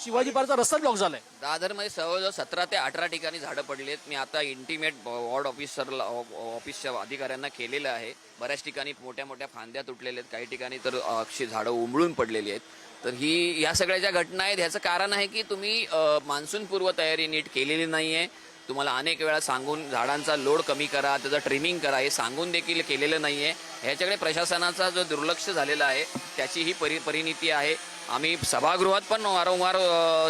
शिवाजी पार्कचा रस्ता ब्लॉक झालाय. दादरमध्ये जवळजवळ 17 ते 18 ठिकाणी झाडं पडली आहेत. मी आता इंटिमेट वॉर्ड ऑफिसच्या अधिकाऱ्यांना केलेलं आहे. बऱ्याच ठिकाणी मोठ्या मोठ्या फांद्या तुटलेल्या आहेत, काही ठिकाणी तर अक्षी झाडं उमळून पडलेली आहेत. तर ह्या सगळ्या ज्या घटना आहेत ह्याचं कारण आहे की तुम्ही मान्सून पूर्व तयारी नीट केलेली नाहीये. तुम्हाला अनेक वेळा सांगून झाडांचा लोड कमी करा, त्याचं ट्रिमिंग करा हे सांगून देखील केलेलं नाहीये. ह्याच्याकडे प्रशासनाचा जो दुर्लक्ष झालेला आहे त्याची ही परिणिती आहे. आम्ही सभागृहात पण वारंवार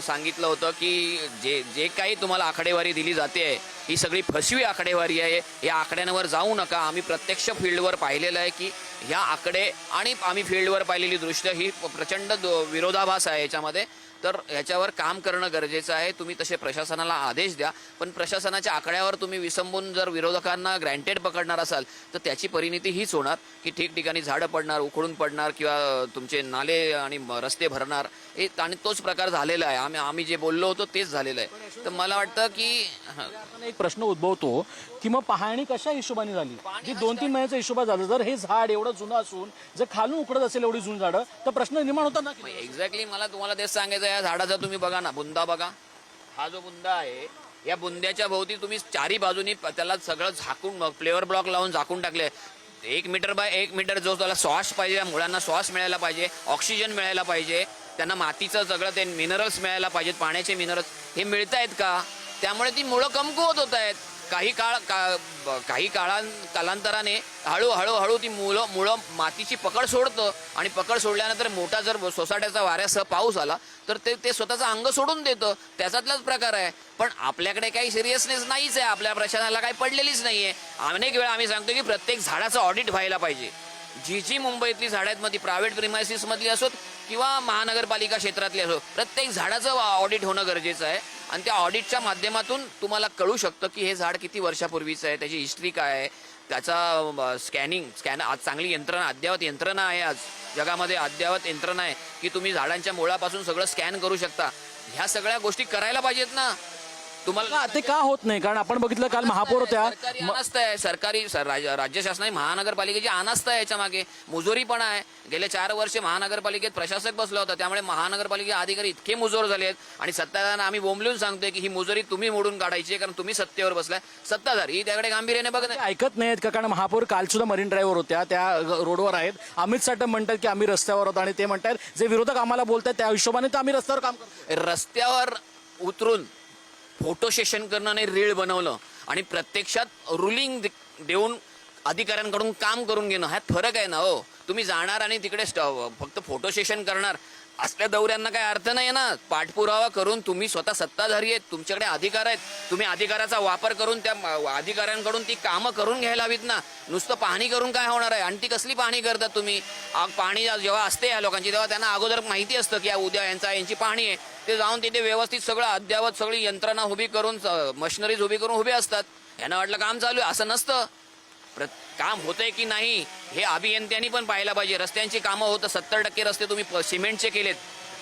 सांगितलं होतं की जे काही तुम्हाला आकडेवारी दिली जाते ही सगळी फसवी आकडेवारी आहे. या आकड्यांवर जाऊ नका. आम्ही प्रत्यक्ष फील्डवर पाहिलेलं आहे की ह्या आकडे आणि आम्ही फील्डवर पाहिलेली दृश्य ही प्रचंड विरोधाभास आहे याच्यामध्ये. तर ह्याच्यावर काम करणं गरजेचं आहे. तुम्ही तसे प्रशासनाला आदेश द्या, पण प्रशासनाच्या आकड्यावर तुम्ही विसंबून जर विरोधकांना ग्रँटेड पकडणार असाल तर त्याची परिणिती हीच होणार की ठिकठिकाणी झाडं पडणार, उखडून पडणार किंवा तुमचे नाले आणि रस्ते भरणार. आणि तोच प्रकार झालेला आहे. आम्ही जे बोललो होतो तेच झालेलं आहे. तर मला वाटतं की एक प्रश्न उद्भवतो की मग पाहणी कशा हिशोबाने झाली, जी 2-3 महिन्याचा हिशोबा झाला. जर हे झाड एवढं जुनं असून जर खालून उकडत असेल एवढी जुनं झाडं तर प्रश्न निर्माण होता ना. एक्झॅक्टली मला तुम्हाला तेच सांगायचं. या झाडाचा तुम्ही बघा ना, बुंदा बघा. हा जो बुंदा आहे या बुंद्याच्या भोवती तुम्ही चारी बाजूनी त्याला सगळं झाकून फ्लेवर ब्लॉक लावून झाकून टाकले. 1 मीटर बाय 1 मीटर जो त्याला श्वास पाहिजे, मुळांना श्वास मिळायला पाहिजे, ऑक्सिजन मिळायला पाहिजे, त्यांना मातीचं सगळं ते मिनरल्स मिळायला पाहिजेत, पाण्याचे मिनरल्स हे मिळत आहेत का? त्यामुळे ती मुळं कमकुवत होत आहेत. काही कालांतराने हळूहळू ती मुळं मातीची पकड सोडतं आणि पकड सोडल्यानंतर मोठा जर सोसाट्याचा वाऱ्यासह पाऊस आला तर ते स्वतःचं अंग सोडून देतं. त्याच्यातलाच प्रकार आहे. पण आपल्याकडे काही सिरियसनेस नाहीच आहे. आपल्या प्रशासनाला काही पडलेलीच नाहीये. अनेक वेळा आम्ही सांगतो की प्रत्येक झाडाचं ऑडिट व्हायला पाहिजे. जी मुंबईतली झाडं आहेत, मग ती प्रायव्हेट प्रिमायसिस मधली असोत किंवा महानगरपालिका क्षेत्रातली असो, प्रत्येक झाडाचं ऑडिट होणं गरजेचं आहे. आणि त्या ऑडिटच्या माध्यमातून तुम्हाला कळू शकतं की हे झाड किती वर्षापूर्वीचं आहे, त्याची हिस्ट्री काय आहे, त्याचा स्कॅन आज चांगली यंत्रणा, अद्ययावत यंत्रणा आहे. आज जगामध्ये अद्ययावत यंत्रणा आहे की तुम्ही झाडांच्या मुळापासून सगळं स्कॅन करू शकता. ह्या सगळ्या गोष्टी करायला पाहिजेत ना. तुम्हाला ते का होत नाही? कारण आपण बघितलं काल महापौर होत्या. अनास्था आहे राज्य शासनाने महानगरपालिकेची अनास्था आहे याच्या मागे, मुजोरी पण आहे. गेले 4 वर्ष महानगरपालिकेत प्रशासक बसला होता, त्यामुळे महानगरपालिकेचे अधिकारी इतके मुजोर झाले आहेत. आणि सत्ताधाऱ्यांना आम्ही बोंबलून सांगतोय की ही मुजोरी तुम्ही मोडून काढायची आहे, कारण तुम्ही सत्तेवर बसलाय. सत्ताधारी त्याकडे गांभीर्याने बघत नाही, ऐकत नाहीत का? कारण महापौर काल सुद्धा मरीन ड्राईव्हवर होत्या, त्या रोडवर आहेत. अमित साटम म्हणतात की आम्ही रस्त्यावर होतो आणि ते म्हणतात जे विरोधक आम्हाला बोलतात त्या हिशोबाने तर आम्ही रस्त्यावर काम करतो. रस्त्यावर उतरून फोटो सेशन करणं आणि रीळ बनवलं आणि प्रत्यक्षात रुलिंग देऊन अधिकाऱ्यांकडून काम करून घेणं ह्यात फरक आहे ना. हो, तुम्ही जाणार आणि तिकडे फक्त फोटो सेशन करणार असल्या दौऱ्यांना काही अर्थ नाही ना. पाठपुरावा करून तुम्ही स्वतः सत्ताधारी आहेत, तुमच्याकडे अधिकार आहेत, तुम्ही अधिकाराचा वापर करून त्या अधिकाऱ्यांकडून ती कामं करून घ्यायला हवीत ना. नुसतं पाहणी करून काय होणार आहे? आणि ती कसली पाहणी करतात तुम्ही? पाहणी जेव्हा असते या लोकांची तेव्हा त्यांना अगोदर माहिती असतं की उद्या यांची पाहणी आहे. ते जाऊन तिथे व्यवस्थित सगळं अद्ययावत सगळी यंत्रणा उभी करून, मशिनरीज उभी करून उभे असतात. यांना वाटलं काम चालू आहे, असं नसतं. काम होतंय की नाही हे अभियंत्यांनी पण पाहायला पाहिजे. रस्त्यांची कामं होतं, 70% रस्ते तुम्ही सिमेंटचे केलेत,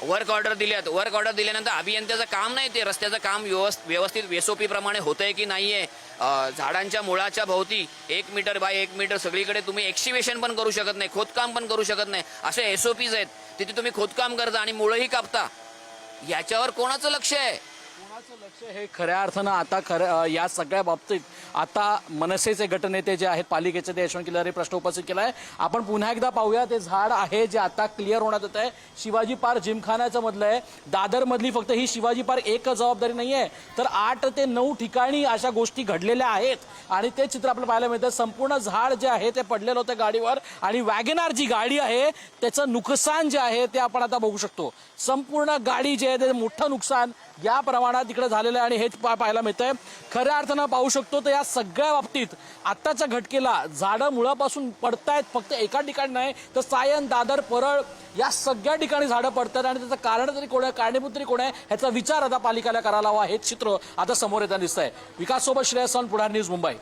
वर्क ऑर्डर दिल्यात. वर्क ऑर्डर दिल्यानंतर अभियंत्याचं काम नाही, ते रस्त्याचं काम व्यवस्थित SOP प्रमाणे होतंय की नाहीये. झाडांच्या मुळाच्या भोवती 1 मीटर बाय 1 मीटर सगळीकडे तुम्ही एक्सिवेशन पण करू शकत नाही, खोदकाम पण करू शकत नाही. असे SOPs आहेत. तिथे तुम्ही खोदकाम करता आणि मुळंही कापता. याच्यावर कोणाचं लक्ष आहे? कोणाचं लक्ष हे खऱ्या अर्थानं आता या सगळ्या बाबतीत आता मनसेचे गटनेते जे आहेत पालिकेचे ते यशवंत किल्लारी प्रश्न उपस्थित केला आहे. आपण पुन्हा एकदा पाहूया. ते झाड आहे जे आता क्लिअर होण्यात येत आहे, शिवाजी पार्क जिमखान्याचं मधलं आहे. दादर मधली फक्त ही शिवाजी पार्क एक जबाबदारी नाहीये, तर 8 ते 9 ठिकाणी अशा गोष्टी घडलेल्या आहेत. आणि ते चित्र आपल्याला पाहायला मिळतं. संपूर्ण झाड जे आहे ते पडलेलं होतं गाडीवर आणि वॅगनार जी गाडी आहे त्याचं नुकसान जे आहे ते आपण आता बघू शकतो. संपूर्ण गाडी जे आहे ते मोठं नुकसान या प्रमाणात इकडे झालेलं आहे आणि हेच पाहायला मिळतंय. खऱ्या अर्थानं पाहू शकतो तर या सगळ्या बाबतीत आत्ताच्या घटकेला झाडं मुळापासून पडतायत. फक्त एका ठिकाणी नाही तर सायन, दादर, परळ या सगळ्या ठिकाणी झाडं पडतात. आणि त्याचं कारण तरी कोण आहे, कारणीभूत तरी कोण आहे, ह्याचा विचार आता पालिकेला करायला हवा. हेच चित्र आता समोर येताना दिसतंय. विकास सोबत श्रेयस, पुढार न्यूज, मुंबई.